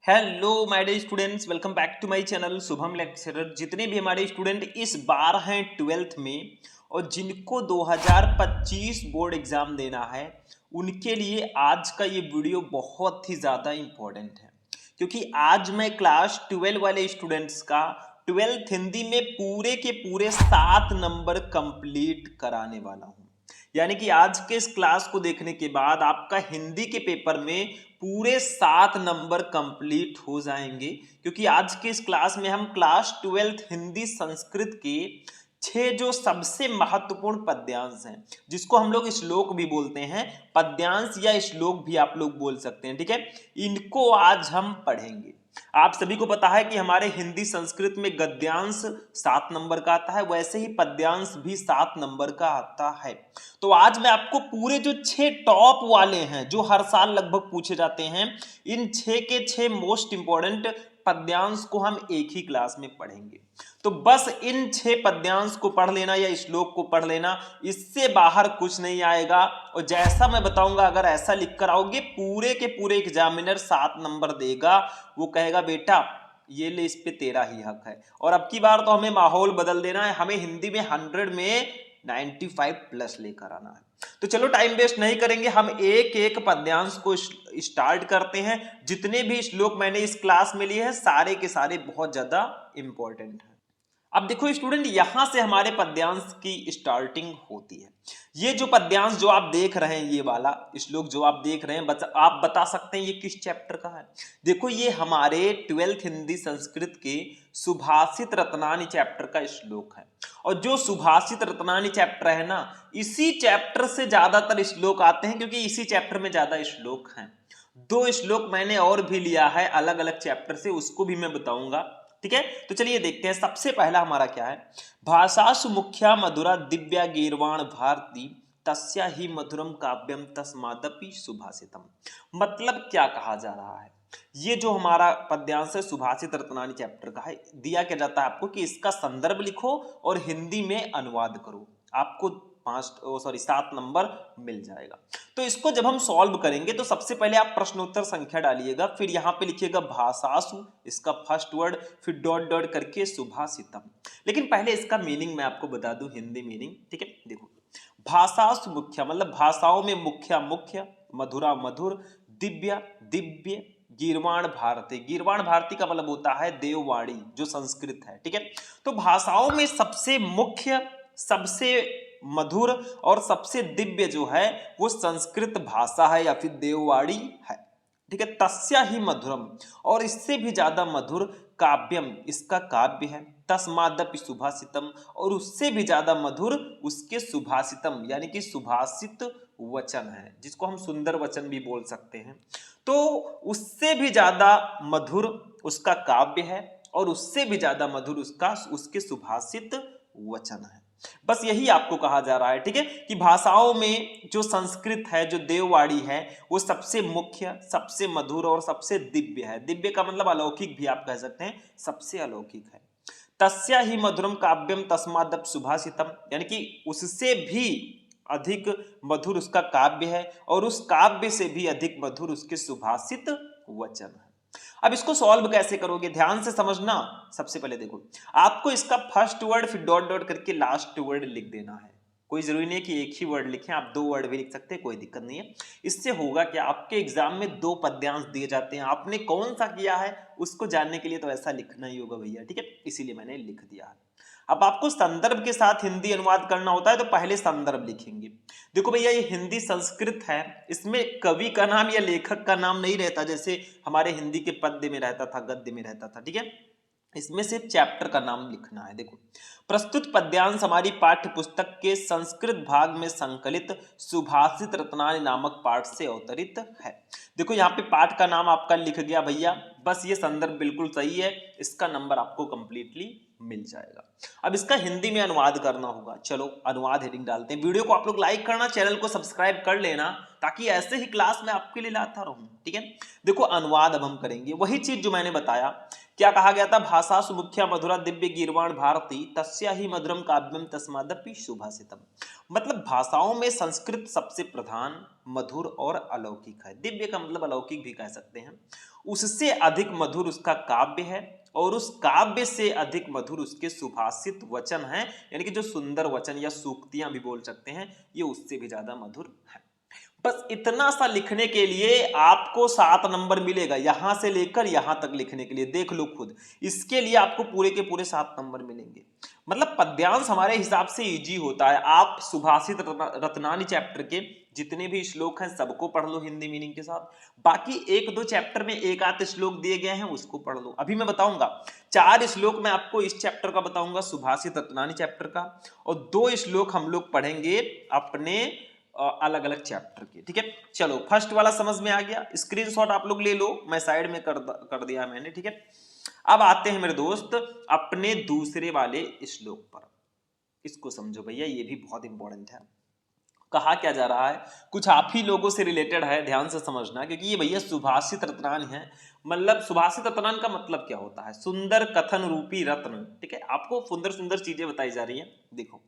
Hello my dear students, welcome back to my channel Shubham lecturer. जितने भी हमारे student इस बार हैं 12th में और जिनको 2025 बोर्ड एग्जाम देना है, उनके लिए आज का ये वीडियो बहुत ही ज़्यादा इम्पोर्टेंट है, क्योंकि आज मैं क्लास 12 वाले स्टूडेंट्स का 12th हिंदी में पूरे के पूरे 7 नंबर कंप्लीट कराने वाला हूँ। यानी कि आज के इस क्लास को देखने के बाद आपका हिंदी के पेपर में पूरे 7 नंबर कंप्लीट हो जाएंगे, क्योंकि आज के इस क्लास में हम क्लास 12th हिंदी संस्कृत के 6 जो सबसे महत्वपूर्ण पद्यांश हैं, जिसको हम लोग श्लोक भी बोलते हैं, पद्यांश या श्लोक भी आप लोग बोल सकते हैं, ठीक है। इनको आज हम पढ़ेंगे। आप सभी को पता है कि हमारे हिंदी संस्कृत में गद्यांश 7 नंबर का आता है, वैसे ही पद्यांश भी 7 नंबर का आता है। तो आज मैं आपको पूरे जो 6 टॉप वाले हैं, जो हर साल लगभग पूछे जाते हैं, इन 6 के 6 मोस्ट इंपॉर्टेंट पद्यांश को हम एक ही क्लास में पढ़ेंगे। तो बस इन 6 पद्यांश को पढ़ लेना या श्लोक को पढ़ लेना, इससे बाहर कुछ नहीं आएगा। और जैसा मैं बताऊंगा, अगर ऐसा लिख कर आओगे, पूरे के पूरे एग्जामिनर 7 नंबर देगा। वो कहेगा बेटा ये ले, इस पे तेरा ही हक है। और अब की बार तो हमें माहौल बदल देना है, हमें हिंदी में 100 में 95 प्लस लेकर आना है। तो चलो टाइम वेस्ट नहीं करेंगे, हम एक एक पद्यांश को स्टार्ट करते हैं। जितने भी श्लोक मैंने इस क्लास में लिए हैं, सारे के सारे बहुत ज्यादा इंपॉर्टेंट हैं। अब देखो स्टूडेंट, यहां से हमारे पद्यांश की स्टार्टिंग होती है। ये जो पद्यांश जो आप देख रहे हैं, ये वाला श्लोक जो आप देख रहे हैं, आप बता सकते हैं ये किस चैप्टर का है? देखो, ये हमारे 12th हिंदी संस्कृत के सुभाषित रत्नानी चैप्टर का श्लोक है। और जो सुभाषित रत्नानी चैप्टर है ना, इसी चैप्टर से ज्यादातर श्लोक आते हैं, क्योंकि इसी चैप्टर में ज्यादा श्लोक हैं। 2 श्लोक मैंने और भी लिया है अलग अलग चैप्टर से, उसको भी मैं बताऊंगा, ठीक है। तो चलिए देखते हैं। सबसे पहला हमारा क्या है? भाषासु मुख्या मधुरा दिव्या गीर्वाण भारती तस्या ही मधुरम काव्यम तस्मादपि सुभाषितम। मतलब क्या कहा जा रहा है? ये जो हमारा पद्यांश है सुभाषित रत्नानी चैप्टर का है, दिया क्या जाता है आपको कि इसका संदर्भ लिखो और हिंदी में अनुवाद करो। आपको 7 नंबर मिल जाएगा। तो इसको जब हम सॉल्व करेंगे, तो सबसे पहले आप प्रश्नोत्तर संख्या डालिएगा, फिर यहां पे लिखिएगा भाषासु, इसका फर्स्ट वर्ड, फिर डॉट डॉट करके सुभाषितम। लेकिन पहले इसका मीनिंग मैं आपको बता दूं, हिंदी मीनिंग, ठीक है। देखो, भाषासु मुख्य मतलब भाषाओं में मुख्य मुख्य, मधुरा मधुर, दिव्या दिव्य, गीर्वाण भारती, गीर्वाण भारती का मतलब होता है देववाणी, जो संस्कृत है, ठीक है। तो भाषाओं में सबसे मुख्य, सबसे मधुर और सबसे दिव्य जो है वो संस्कृत भाषा है या फिर देववाणी है, ठीक है। तस्या ही मधुरम, और इससे भी ज्यादा मधुर, काव्यम, इसका काव्य है, तस्मादपि सुभाषितम, और उससे भी ज्यादा मधुर उसके सुभाषितम यानी कि सुभाषित वचन है, जिसको हम सुंदर वचन भी बोल सकते हैं। तो उससे भी ज्यादा मधुर उसका काव्य है, और उससे भी ज्यादा मधुर उसके सुभाषित वचन है। बस यही आपको कहा जा रहा है, ठीक है, कि भाषाओं में जो संस्कृत है, जो देववाणी है, वो सबसे मुख्य, सबसे मधुर और सबसे दिव्य है। दिव्य का मतलब अलौकिक भी आप कह सकते हैं, सबसे अलौकिक है। तस्या ही मधुरम काव्यम तस्मादप सुभाषितम, यानी कि उससे भी अधिक मधुर उसका काव्य है, और उस काव्य से भी अधिक मधुर उसके सुभाषित वचन है। अब इसको सॉल्व कैसे करोगे, ध्यान से समझना। सबसे पहले देखो, आपको इसका फर्स्ट वर्ड फिर डॉट डॉट करके लास्ट वर्ड लिख देना है। कोई जरूरी नहीं है कि एक ही वर्ड लिखें, आप 2 वर्ड भी लिख सकते हैं, कोई दिक्कत नहीं है। इससे होगा कि आपके एग्जाम में 2 पद्यांश दिए जाते हैं, आपने कौन सा किया है उसको जानने के लिए तो ऐसा लिखना ही होगा भैया, ठीक है, इसीलिए मैंने लिख दिया है। अब आपको संदर्भ के साथ हिंदी अनुवाद करना होता है, तो पहले संदर्भ लिखेंगे। देखो भैया, ये हिंदी संस्कृत है, इसमें कवि का नाम या लेखक का नाम नहीं रहता, जैसे हमारे हिंदी के पद्य में रहता था, गद्य में रहता था, ठीक है। इसमें सिर्फ चैप्टर का नाम लिखना है। देखो, प्रस्तुत पद्यांश हमारी पाठ्य पुस्तक के संस्कृत भाग में संकलित सुभाषित रत्नानी नामक पाठ से अवतरित है। देखो, यहाँ पे पाठ का नाम आपका लिख गया भैया, बस ये संदर्भ बिल्कुल सही है, इसका नंबर आपको कंप्लीटली मिल जाएगा। अब इसका हिंदी में अनुवाद करना होगा। चलो अनुवाद हेडिंग डालते हैं। वीडियो को आप लोग लाइक करना, चैनल को सब्सक्राइब कर लेना, ताकि ऐसे ही क्लास में आपके लिए लाता रहूं, ठीक है। देखो, अनुवाद अब हम करेंगे, वही चीज जो मैंने बताया। क्या कहा गया था? भाषासु मुख्या मधुरा दिव्य गीर्वाण भारती तस्या ही मधुरम काव्यम तस्मादपि सुभाषितम। मतलब भाषाओं में संस्कृत सबसे प्रधान, मधुर और अलौकिक है। दिव्य का मतलब अलौकिक भी कह सकते हैं। उससे अधिक मधुर उसका काव्य है और उस काव्य से अधिक मधुर उसके सुभाषित वचन हैं, यानी कि जो सुंदर वचन या सूक्तियां भी बोल सकते हैं, ये उससे भी ज्यादा मधुर है। बस इतना सा लिखने के लिए आपको 7 नंबर मिलेगा, यहां से लेकर यहां तक लिखने के लिए, देख लो खुद। इसके लिए आपको पूरे के पूरे 7 नंबर मिलेंगे। मतलब पद्यांश हमारे हिसाब से इजी होता है। आप सुभाषित रत्नानी चैप्टर के जितने भी श्लोक हैं सबको पढ़ लो हिंदी मीनिंग के साथ। बाकी एक दो चैप्टर में एक आध श्लोक दिए गए हैं उसको पढ़ लो। अभी मैं बताऊंगा 4 श्लोक मैं आपको इस चैप्टर का बताऊंगा, सुभाषित रत्नानी चैप्टर का, और 2 श्लोक हम लोग पढ़ेंगे अपने अलग अलग चैप्टर के। ठीक है, चलो फर्स्ट वाला समझ में आ गया, स्क्रीनशॉट आप लोग ले लो, मैं साइड में कर दिया मैंने। ठीक है, अब आते हैं मेरे दोस्त अपने दूसरे वाले श्लोक पर। इसको समझो भैया, ये भी बहुत इंपॉर्टेंट है। कहा क्या जा रहा है, कुछ आप ही लोगों से रिलेटेड है, ध्यान से समझना, क्योंकि ये भैया सुभाषित रत्नान है। मतलब सुभाषित रत्नान का मतलब क्या होता है, सुंदर कथन रूपी रत्न। ठीक है, आपको सुंदर सुंदर चीजें बताई जा रही हैं। देखो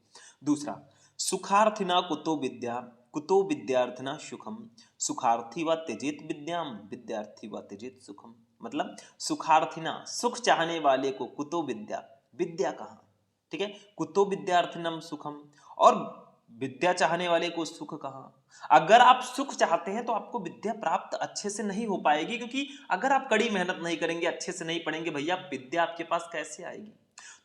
दूसरा, सुखार्थिना कुतो विद्या, कुतो विद्यार्थिना सुखम, सुखार्थी व त्यजेत विद्याम, विद्यार्थी व त्यजेत सुखम। मतलब सुखार्थिना सुख चाहने वाले को कुतो विद्या, विद्या कहाँ, ठीक है, कुतो विद्यार्थिनम सुखम, और विद्या चाहने वाले को सुख कहाँ। अगर आप सुख चाहते हैं तो आपको विद्या प्राप्त अच्छे से नहीं हो पाएगी, क्योंकि अगर आप कड़ी मेहनत नहीं करेंगे, अच्छे से नहीं पढ़ेंगे, भैया विद्या आपके पास कैसे आएगी।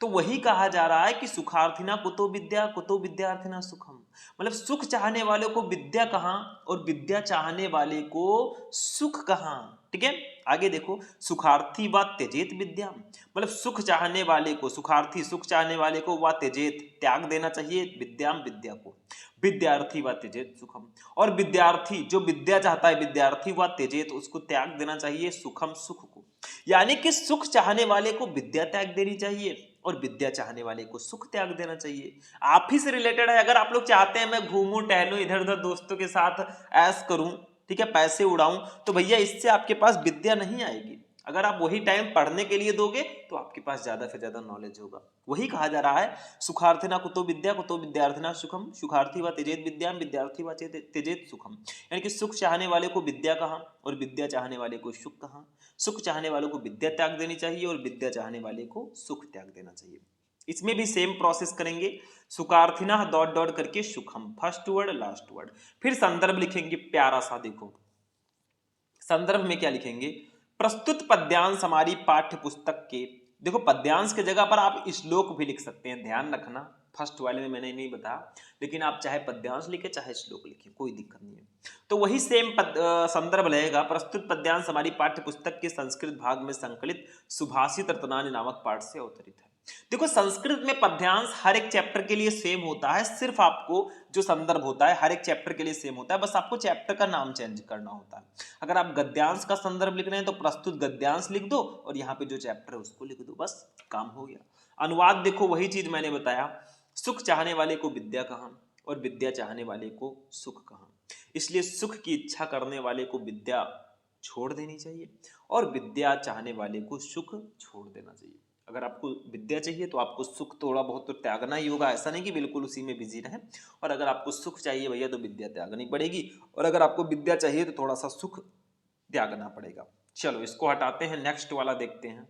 तो वही कहा जा रहा है कि सुखार्थिना कुतो विद्या, कुतो विद्यार्थिना सुखम। मतलब सुख चाहने वालों को विद्या कहाँ और विद्या चाहने वाले को सुख कहाँ। ठीक है, आगे देखो, सुखार्थी व त्यजेत विद्या, मतलब सुख चाहने वाले को, सुखार्थी सुख चाहने वाले को, व त्यजेत त्याग देना चाहिए, विद्याम विद्या को, विद्यार्थी व त्यजेत सुखम, और विद्यार्थी जो विद्या चाहता है, विद्यार्थी व त्यजेत उसको त्याग देना चाहिए सुखम सुख को। यानी कि सुख चाहने वाले को विद्या त्याग देनी चाहिए और विद्या चाहने वाले को सुख त्याग देना चाहिए। आप ही से रिलेटेड है। अगर आप लोग चाहते हैं मैं घूमूं टहलूं इधर उधर दोस्तों के साथ ऐश करूं, ठीक है, पैसे उड़ाऊं, तो भैया इससे आपके पास विद्या नहीं आएगी। अगर आप वही टाइम पढ़ने के लिए दोगे तो आपके पास ज्यादा से ज्यादा नॉलेज होगा। वही कहा जा रहा है, सुखार्थिना कुतो विद्या, कुतो विद्यार्थिना सुखम, सुखार्थी व त्यजेत विद्याम, विद्यार्थी व त्यजेत सुखम। यानी कि सुख चाहने वाले को विद्या कहाँ और विद्या चाहने वाले को सुख कहाँ। सुख चाहने वालों को विद्या त्याग देनी चाहिए और विद्या चाहने वाले को सुख त्याग देना चाहिए। इसमें भी सेम प्रोसेस करेंगे, सुखार्थिना डॉट डॉट करके सुखम, फर्स्ट वर्ड लास्ट वर्ड, फिर संदर्भ लिखेंगे प्यारा सा। देखो संदर्भ में क्या लिखेंगे, प्रस्तुत पद्यांश हमारी पाठ्य पुस्तक के, देखो पद्यांश के जगह पर आप श्लोक भी लिख सकते हैं, ध्यान रखना, फर्स्ट वाले में मैंने नहीं बताया, लेकिन आप चाहे पद्यांश लिखे चाहे श्लोक लिखे कोई दिक्कत नहीं है। तो वही सेम संदर्भ रहेगा, प्रस्तुत पद्यांश हमारी पाठ्य पुस्तक के संस्कृत भाग में संकलित सुभाषित रत्नानी नामक पाठ से अवतरित है। देखो संस्कृत में पद्यांश हर एक चैप्टर के लिए सेम होता है, सिर्फ आपको जो संदर्भ होता है हर एक चैप्टर के लिए सेम होता है, बस आपको चैप्टर का नाम चेंज करना होता है। अगर आप गद्यांश का संदर्भ लिख रहे हैं तो प्रस्तुत गद्यांश लिख दो और यहाँ पे जो चैप्टर है उसको लिख दो, बस काम हो गया। अनुवाद देखो वही चीज मैंने बताया, सुख चाहने वाले को विद्या कहाँ और विद्या चाहने वाले को सुख कहाँ, इसलिए सुख की इच्छा करने वाले को विद्या छोड़ देनी चाहिए और विद्या चाहने वाले को सुख छोड़ देना चाहिए। अगर आपको विद्या चाहिए तो आपको सुख थोड़ा बहुत तो त्यागना ही होगा, ऐसा नहीं कि बिल्कुल उसी में बिजी रहें। और अगर आपको सुख चाहिए भैया तो विद्या त्यागनी पड़ेगी, और अगर आपको विद्या चाहिए तो थोड़ा सा सुख त्यागना पड़ेगा। चलो इसको हटाते हैं, नेक्स्ट वाला देखते हैं।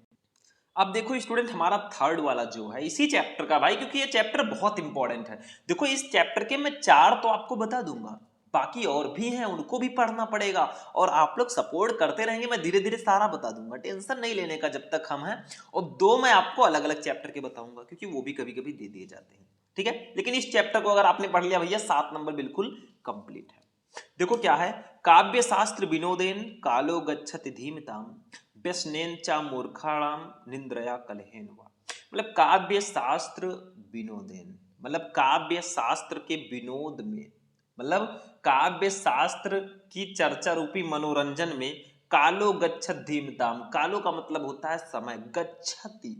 अब देखो स्टूडेंट हमारा थर्ड वाला जो है इसी चैप्टर का भाई, क्योंकि ये चैप्टर बहुत इंपॉर्टेंट है। देखो इस चैप्टर के मैं 4 तो आपको बता दूंगा, बाकी और भी हैं उनको भी पढ़ना पड़ेगा, और आप लोग सपोर्ट करते रहेंगे, मैं धीरे धीरे सारा बता दूंगा, टेंशन नहीं लेने का जब तक हम हैं। और 2 मैं आपको अलग अलग चैप्टर के बताऊंगा, क्योंकि वो भी कभी कभी दे दिए जाते हैं। ठीक है, लेकिन इस चैप्टर को अगर आपने पढ़ लिया भैया 7 नंबर बिल्कुल कंप्लीट है। देखो क्या है, काव्य शास्त्र विनोदेन कालो गच्छति धीमताम, व्यसनेन चा मूर्खाणाम निंद्रया कलहेन वा। मतलब काव्य शास्त्र विनोदेन, मतलब काव्य शास्त्र के विनोद में, मतलब काव्य शास्त्र की चर्चा रूपी मनोरंजन में, कालो गच्छत धीमताम, कालो का मतलब होता है समय, गच्छति,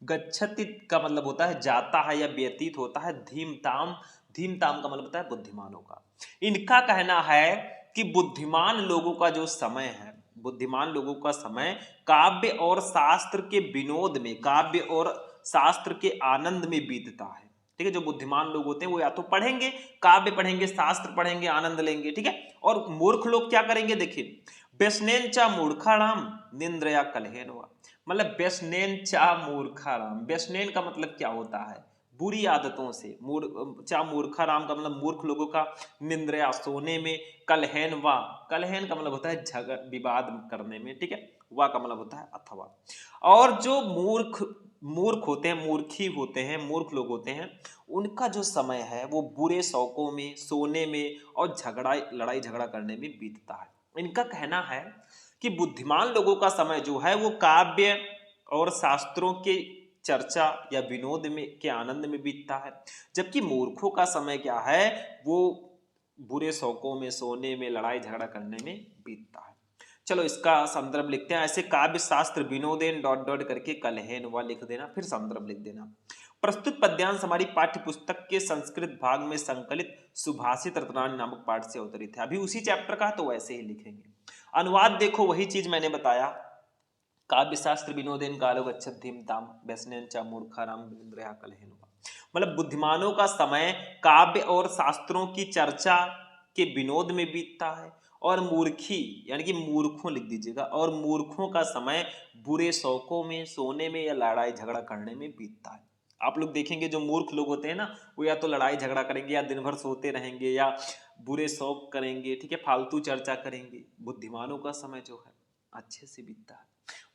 गच्छति का मतलब होता है जाता है या व्यतीत होता है, धीमताम, धीमताम का मतलब होता है बुद्धिमानों का। इनका कहना है कि बुद्धिमान लोगों का जो समय है, बुद्धिमान लोगों का समय काव्य और शास्त्र के विनोद में, काव्य और शास्त्र के आनंद में बीतता है। ठीक है। जो बुद्धिमान लोग होते हैं वो या तो पढ़ेंगे, काव्य पढ़ेंगे, शास्त्र पढ़ेंगे, आनंद लेंगे, ठीक है। और मूर्ख लोग क्या करेंगे, देखिए, व्यसनेन चा मूर्खाणाम निंद्रया कलहेन हुआ। मतलब व्यसनेन चा मूर्खाराम, व्यसनेन का मतलब क्या होता है, बुरी आदतों से, चा मूर्खाराम का मतलब मूर्ख लोगों का, निंद्रया सोने में, कलहेन वा, कलहेन का मतलब होता है झगड़ विवाद करने में, ठीक है। वा का मतलब होता है अथवा। और जो मूर्ख मूर्ख होते हैं, मूर्खी होते हैं, मूर्ख लोग होते हैं, उनका जो समय है वो बुरे शौकों में, सोने में और लड़ाई झगड़ा करने में बीतता है। इनका कहना है कि बुद्धिमान लोगों का समय जो है वो काव्य और शास्त्रों के चर्चा या विनोद में के आनंद में बीतता है, जबकि मूर्खों का समय क्या है, वो बुरे शौकों में, सोने में, लड़ाई झगड़ा करने में बीतता है। चलो इसका संदर्भ लिखते हैं। ऐसे काव्य शास्त्र विनोदेन डॉट डॉट करके कलहेन व लिख देना, फिर संदर्भ लिख देना। प्रस्तुत पद्यांश हमारी पाठ्य पुस्तक के संस्कृत भाग में संकलित सुभाषित रत्नावली नामक पाठ से अवतरित है। अभी उसी चैप्टर का, तो वैसे ही लिखेंगे। अनुवाद देखो, वही चीज मैंने बताया, काव्य शास्त्र विनोदेन कालो गच्छत धीमताम व्यसनेन च मूर्खाराम विनिन्द्रया कलहेन। मतलब बुद्धिमानों का समय काव्य और शास्त्रों की चर्चा के विनोद में बीतता है, और मूर्खी यानी कि मूर्खों लिख दीजिएगा, और मूर्खों का समय बुरे शौकों में, सोने में या लड़ाई झगड़ा करने में बीतता है। आप लोग देखेंगे जो मूर्ख लोग होते हैं ना, वो या तो लड़ाई झगड़ा करेंगे, या दिन भर सोते रहेंगे, या बुरे शौक करेंगे, ठीक है, फालतू चर्चा करेंगे। बुद्धिमानों का समय जो है अच्छे से बीतता है।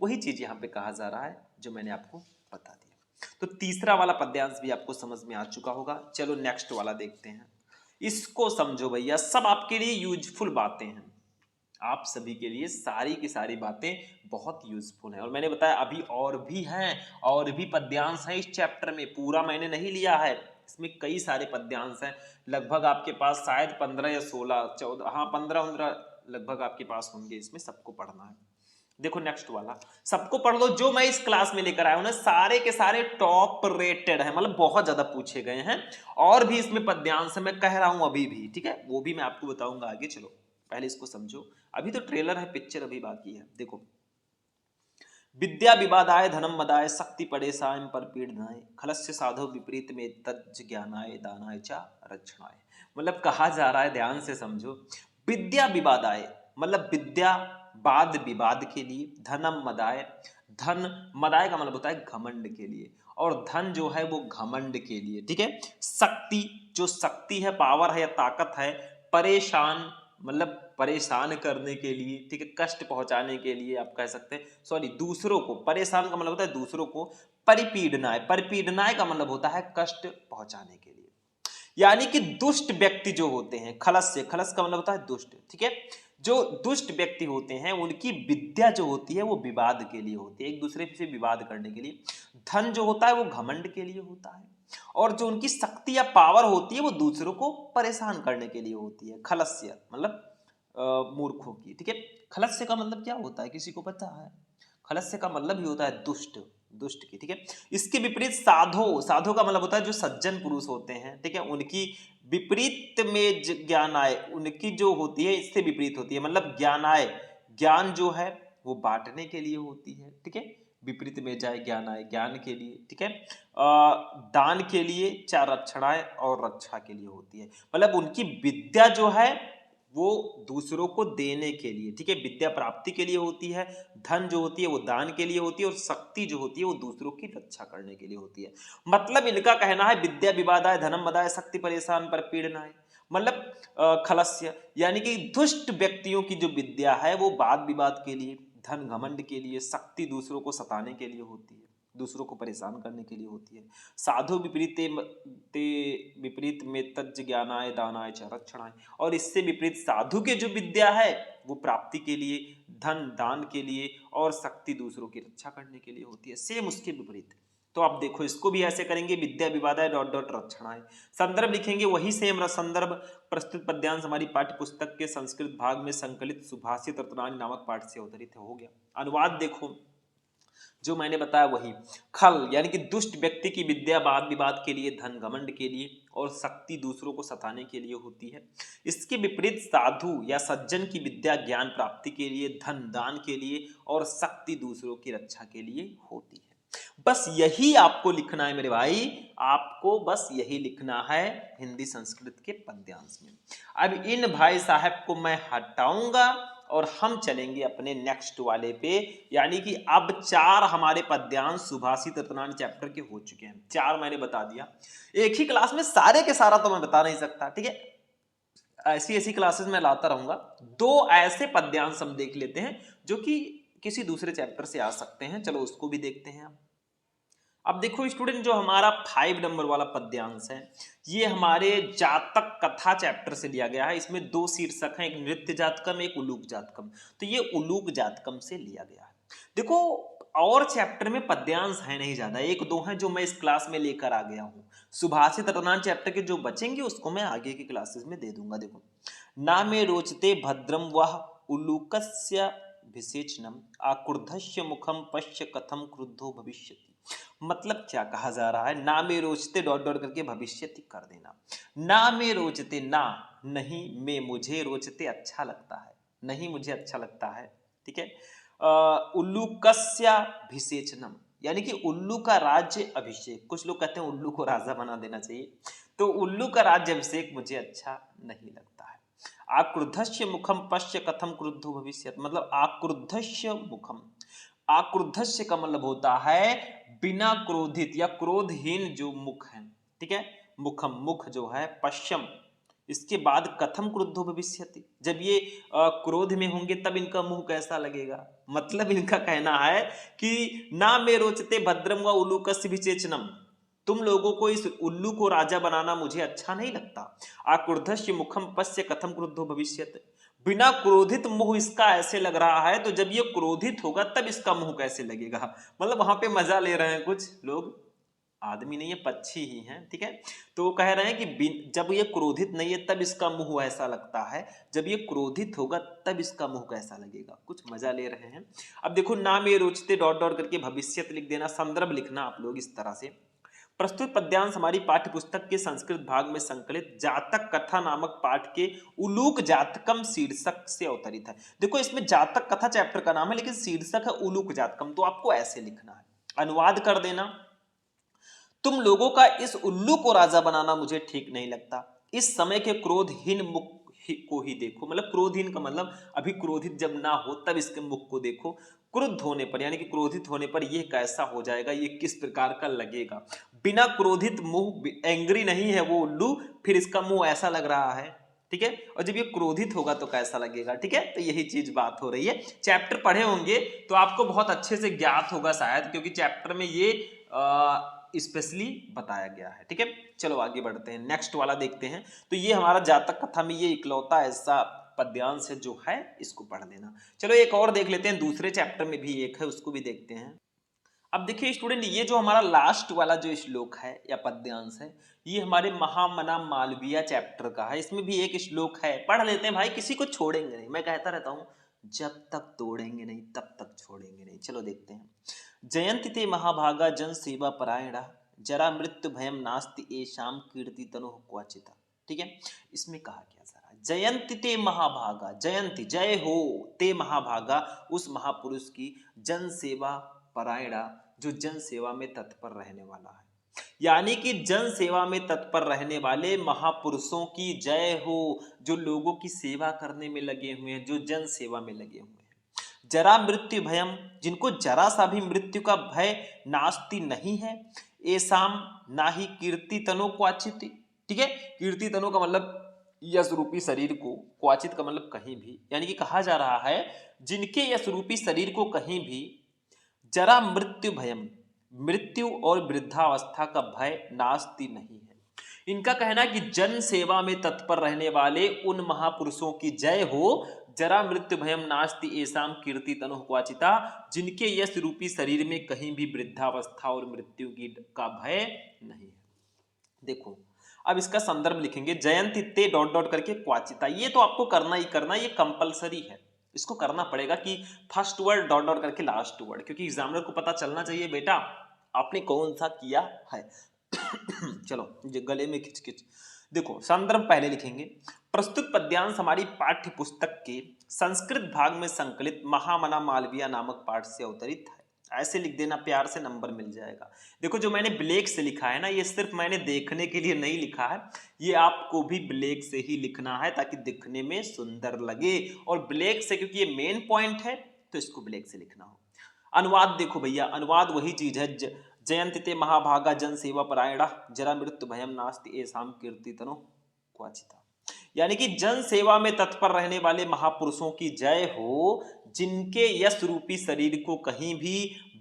वही चीज यहाँ पे कहा जा रहा है जो मैंने आपको बता दिया। तो तीसरा वाला पद्यांश भी आपको समझ में आ चुका होगा। चलो नेक्स्ट वाला देखते हैं। इसको समझो भैया, सब आपके लिए यूजफुल बातें हैं, आप सभी के लिए सारी की सारी बातें बहुत यूजफुल हैं। और मैंने बताया अभी और भी हैं, और भी पद्यांश हैं इस चैप्टर में, पूरा मैंने नहीं लिया है, इसमें कई सारे पद्यांश हैं। लगभग आपके पास शायद 15 या 16, 14, हाँ 15-15 लगभग आपके पास होंगे, इसमें सबको पढ़ना है। देखो नेक्स्ट वाला, सबको पढ़ लो। जो मैं इस क्लास में लेकर आया हूं ना, सारे के सारे टॉप रेटेड है, मतलब बहुत ज्यादा पूछे गए हैं। और भी इसमें पद्यांश है, मैं कह रहा हूं अभी भी, ठीक है, वो भी मैं आपको बताऊंगा आगे। चलो पहले इसको समझो, अभी तो ट्रेलर है, पिक्चर अभी बाकी है। देखो, विद्या विवादाय धनम मदाय शक्ति पड़े सायं पर पीड़नाय खलस्य साधो विपरीत में तज्ज ज्ञानाय दानाय चा रक्षणाय। मतलब कहा जा रहा है, ध्यान से समझो, विद्या विवादाय मतलब विद्या वाद विवाद के लिए, धनम मदाय, धन मदाय का मतलब होता है घमंड के लिए, और धन जो है वो घमंड के लिए, ठीक है। शक्ति, जो शक्ति है, पावर है या ताकत है, परेशान मतलब परेशान करने के लिए, ठीक है, कष्ट पहुंचाने के लिए आप कह सकते हैं, सॉरी, दूसरों को, परेशान का मतलब होता है दूसरों को, परिपीडनाय, परिपीडनाय का मतलब होता है कष्ट पहुंचाने के लिए। यानी कि दुष्ट व्यक्ति जो होते हैं, खलस से, खलस का मतलब होता है दुष्ट, ठीक है। जो दुष्ट व्यक्ति होते हैं उनकी विद्या जो होती है वो विवाद के लिए होती है, एक दूसरे से विवाद करने के लिए। धन जो होता है वो घमंड के लिए होता है, और जो उनकी शक्ति या पावर होती है वो दूसरों को परेशान करने के लिए होती है। खलस्य मतलब मूर्खों की, ठीक है। खलस्य का मतलब क्या होता है, किसी को पता है? खलस्य का मतलब ही होता है दुष्ट, दुष्ट की, ठीक है। इसके विपरीत साधो, साधो का मतलब होता है जो सज्जन पुरुष होते हैं, ठीक है, उनकी विपरीत में ज्ञानाय, उनकी जो होती है इससे विपरीत होती है, मतलब ज्ञानाय, ज्ञान जो है वो बांटने के लिए होती है, ठीक है। विपरीत में जाए ज्ञानाय, ज्ञान के लिए, ठीक है। दान के लिए, चार रक्षणाएं, और रक्षा के लिए होती है। मतलब उनकी विद्या जो है वो दूसरों को देने के लिए, ठीक है, विद्या प्राप्ति के लिए होती है। धन जो होती है वो दान के लिए होती है, और शक्ति जो होती है वो दूसरों की रक्षा करने के लिए होती है। मतलब इनका कहना है विद्या विवादाय धनम मदाय शक्ति परेशान पर पीड़नाय, मतलब खलस्य यानी कि दुष्ट व्यक्तियों की जो विद्या है वो वाद विवाद के लिए, धन घमंड के लिए, शक्ति दूसरों को सताने के लिए होती है, दूसरों को परेशान करने के लिए होती है। साधु विपरीत ते विपरीत में तज्ज ज्ञानाय दानाय च रक्षणाय, और इससे विपरीत साधु के जो विद्या है वो प्राप्ति के लिए, धन दान के लिए, और शक्ति दूसरों की रक्षा करने के लिए होती है। सेम उसके विपरीत। तो आप देखो इसको भी ऐसे करेंगे, विद्या विवादाय डॉट डॉट रक्षणाय। संदर्भ लिखेंगे वही सेम संदर्भ, प्रस्तुत पद्यांश हमारी पाठ्य पुस्तक के संस्कृत भाग में संकलित सुभाषित रत्नावली नामक पाठ से अवतरित हो गया। अनुवाद देखो, जो मैंने बताया वही, खल यानी कि दुष्ट व्यक्ति की विद्या वाद विवाद के लिए, धन घमंड के लिए, और शक्ति दूसरों को सताने के लिए होती है। इसके विपरीत साधु या सज्जन की विद्या ज्ञान प्राप्ति के लिए, धन दान के लिए, और शक्ति दूसरों की रक्षा के लिए होती है। बस यही आपको लिखना है मेरे भाई, आपको बस यही लिखना है हिंदी संस्कृत के पद्यांश में। अब इन भाई साहब को मैं हटाऊंगा और हम चलेंगे अपने नेक्स्ट वाले पे, यानी कि अब 4 हमारे पद्यांश सुभाषित रत्नानी चैप्टर के हो चुके हैं। 4 मैंने बता दिया, एक ही क्लास में सारे के सारा तो मैं बता नहीं सकता, ठीक है, ऐसी ऐसी क्लासेस में लाता रहूंगा। 2 ऐसे पद्यांश हम देख लेते हैं जो कि किसी दूसरे चैप्टर से आ सकते हैं, चलो उसको भी देखते हैं। अब देखो स्टूडेंट, जो हमारा 5 नंबर वाला पद्यांश है, ये हमारे जातक कथा चैप्टर से लिया गया है। इसमें 2 शीर्षक हैं, एक नृत्य जातकम, एक उलूक जातकम। तो ये उलूक जातकम से लिया गया है। देखो और चैप्टर में पद्यांश है नहीं ज्यादा, 1-2 हैं जो मैं इस क्लास में लेकर आ गया हूं। सुभाषित रत्नान चैप्टर के जो बचेंगे उसको मैं आगे की क्लासेस में दे दूंगा। देखो, ना में रोचते भद्रम वह उलूकस्य विसेचनम आक्रुद्धस्य मुखम पश्य कथम क्रुद्धो भविष्यति। मतलब क्या कहा जा रहा है, ना में रोचते डॉट डॉट करके भविष्यति कर देना। ना में रोचते, ना नहीं, में मुझे, रोचते अच्छा लगता है, नहीं मुझे अच्छा लगता है, ठीक है। उल्लू कस्या भिषेचनम, यानी कि उल्लू का राज्य अभिषेक, कुछ लोग कहते हैं उल्लू को राजा बना देना चाहिए, तो उल्लू का राज्य अभिषेक मुझे अच्छा नहीं लगता है। आक्रुद्धस्य मुखम पश्य कथम क्रुद्धो भविष्यत, मतलब आक्रुद्धस्य मुखम, आक्रुद्धस्य का मतलब होता है बिना क्रोधित या क्रोधहीन जो मुख है, ठीक है, मुखम मुख जो है, पश्यम इसके बाद कथम क्रुद्धो भविष्यति, जब ये क्रोध में होंगे तब इनका मुंह कैसा लगेगा। मतलब इनका कहना है कि ना में रोचते भद्रम व उल्लूकस्य विचेचनम, तुम लोगों को इस उल्लू को राजा बनाना मुझे अच्छा नहीं लगता। आक्रुद्धस्य मुखम पश्य कथम क्रुद्धो भविष्यति, बिना क्रोधित मुंह इसका ऐसे लग रहा है, तो जब ये क्रोधित होगा तब इसका मुंह कैसे लगेगा। मतलब वहां पे मजा ले रहे हैं कुछ लोग, आदमी नहीं है पक्षी ही हैं, ठीक है। तो वो कह रहे हैं कि जब ये क्रोधित नहीं है तब इसका मुंह ऐसा लगता है, जब ये क्रोधित होगा तब इसका मुंह कैसा लगेगा, कुछ मजा ले रहे हैं। अब देखो, नाम ये रोचते डॉट डॉट करके भविष्यत लिख देना, संदर्भ लिखना आप लोग इस तरह से। प्रस्तुत पद्यांश हमारी पाठ्य पुस्तक के संस्कृत भाग में संकलित जातक कथा नामक पाठ के उलूक जातकम शीर्षक से अवतरित है। देखो इसमें जातक कथा चैप्टर का नाम है लेकिन शीर्षक है उलूक जातकम, तो आपको ऐसे लिखना है, अनुवाद कर देना, तुम लोगों का इस उल्लू को राजा बनाना मुझे ठीक नहीं लगता। इस समय के क्रोधहीन मुख को ही देखो, मतलब क्रोधहीन का मतलब अभी क्रोधित जब ना हो तब इसके मुख को देखो, क्रुद्ध होने पर यानी कि क्रोधित होने पर यह कैसा हो जाएगा, ये किस प्रकार का लगेगा। बिना क्रोधित मुंह, एंग्री नहीं है वो उल्लू, फिर इसका मुंह ऐसा लग रहा है, ठीक है, और जब ये क्रोधित होगा तो कैसा लगेगा, ठीक है। तो यही चीज बात हो रही है। चैप्टर पढ़े होंगे तो आपको बहुत अच्छे से ज्ञात होगा शायद, क्योंकि चैप्टर में ये स्पेशली बताया गया है, ठीक है। चलो आगे बढ़ते हैं, नेक्स्ट वाला देखते हैं। तो ये हमारा जातक कथा में ये इकलौता ऐसा पद्यांश है जो है, इसको पढ़ लेना। चलो एक और देख लेते हैं, दूसरे चैप्टर में भी एक है, उसको भी देखते हैं। अब देखिए स्टूडेंट, ये जो हमारा लास्ट वाला जो श्लोक है या पद्यांश है, ये हमारे महामना मालवीय चैप्टर का है। इसमें भी एक श्लोक है, पढ़ लेते हैं भाई, किसी को छोड़ेंगे नहीं, मैं कहता रहता हूं जब तक तोड़ेंगे नहीं तब तक छोड़ेंगे नहीं। चलो देखते हैं। जयंति ते महाभागा जन सेवा परायणा जरा मृत्यु भयम नास्ति एशाम कीर्ति तनु क्वचिता, ठीक है। इसमें कहा क्या जा रहा है, जयंति ते महाभागा, जयंती जय हो, ते महाभागा उस महापुरुष की, जन सेवा परायणा जो जन सेवा में तत्पर रहने वाला है, यानी कि जन सेवा में तत्पर रहने वाले महापुरुषों की जय हो, जो लोगों की सेवा करने में लगे हुए हैं, जो जन सेवा में लगे हुए हैं। जरा मृत्यु भयम, जिनको जरा सा भी मृत्यु का भय नास्ति नहीं है, एसाम ना ही कीर्ति तनो क्वाचित, ठीक है। कीर्ति तनो का मतलब यश रूपी शरीर को, क्वाचित का मतलब कहीं भी, यानी कि कहा जा रहा है जिनके यश रूपी शरीर को कहीं भी जरा मृत्यु भयम, मृत्यु और वृद्धावस्था का भय नास्ति नहीं है। इनका कहना कि जन सेवा में तत्पर रहने वाले उन महापुरुषों की जय हो, जरा मृत्यु भयम नास्ति एसाम कीर्ति तनु क्वाचिता, जिनके यश रूपी शरीर में कहीं भी वृद्धावस्था और मृत्यु की का भय नहीं है। देखो अब इसका संदर्भ लिखेंगे, जयंती ते डॉट डॉट करके क्वाचिता, ये तो आपको करना ही करना, ये कंपलसरी है, इसको करना पड़ेगा कि फर्स्ट वर्ड डॉट डॉट करके लास्ट वर्ड, क्योंकि एग्जामिनर को पता चलना चाहिए बेटा आपने कौन सा किया है। चलो गले में खिचखिच। देखो संदर्भ पहले लिखेंगे, प्रस्तुत पद्यांश हमारी पाठ्य पुस्तक के संस्कृत भाग में संकलित महामना मालवीय नामक पाठ से अवतरित है। ऐसे लिख देना, प्यार से नंबर मिल जाएगा। देखो जो मैंने ब्लैक से लिखा है ना, ये सिर्फ मैंने देखने के लिए नहीं लिखा है, ये आपको भी ब्लैक से ही लिखना है ताकि दिखने में सुंदर लगे। और ब्लैक से, क्योंकि ये मेन पॉइंट है, तो इसको ब्लैक से लिखना हो। अनुवाद देखो भैया, अनुवाद वही चीज है, जयंति ते महाभागा जन सेवा परायणा जरा मृत्यु भयम नास्ति एसाम कीर्तितनो क्वाचिता। यानी कि जन सेवा में तत्पर रहने वाले महापुरुषों की जय हो, जिनके यश रूपी शरीर को कहीं भी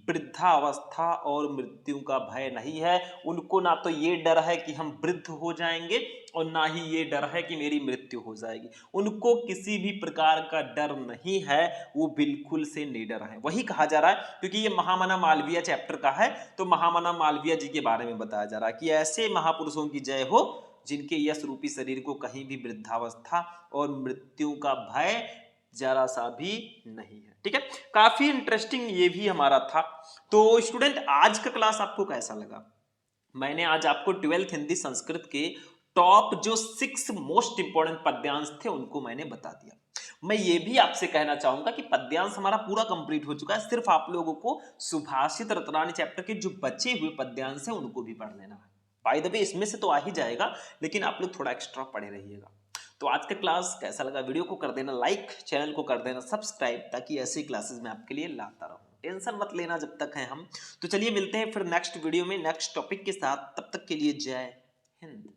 वृद्धावस्था और मृत्यु का भय नहीं है। उनको ना तो ये डर है कि हम वृद्ध हो जाएंगे और ना ही ये डर है कि मेरी मृत्यु हो जाएगी। उनको किसी भी प्रकार का डर नहीं है, वो बिल्कुल से निडर है। वही कहा जा रहा है, क्योंकि ये महामना मालवीय चैप्टर का है, तो महामना मालवीय जी के बारे में बताया जा रहा है कि ऐसे महापुरुषों की जय हो जिनके यश रूपी शरीर को कहीं भी वृद्धावस्था और मृत्यु का भय जरा सा भी नहीं है। ठीक है, काफी इंटरेस्टिंग ये भी हमारा था। तो स्टूडेंट, आज का क्लास आपको कैसा लगा? मैंने आज आपको 12th हिंदी संस्कृत के टॉप जो 6 मोस्ट इंपॉर्टेंट पद्यांश थे उनको मैंने बता दिया। मैं ये भी आपसे कहना चाहूंगा कि पद्यांश हमारा पूरा कंप्लीट हो चुका है, सिर्फ आप लोगों को सुभाषित रत्नानी चैप्टर के जो बचे हुए पद्यांश हैं उनको भी पढ़ लेना है। बाय द वे इसमें से तो आ ही जाएगा, लेकिन आप लोग थोड़ा एक्स्ट्रा पढ़े रहिएगा। तो आज का क्लास कैसा लगा? वीडियो को कर देना लाइक, चैनल को कर देना सब्सक्राइब, ताकि ऐसी क्लासेस मैं आपके लिए लाता रहूं। टेंशन मत लेना जब तक हैं हम। तो चलिए मिलते हैं फिर नेक्स्ट वीडियो में नेक्स्ट टॉपिक के साथ, तब तक के लिए जय हिंद।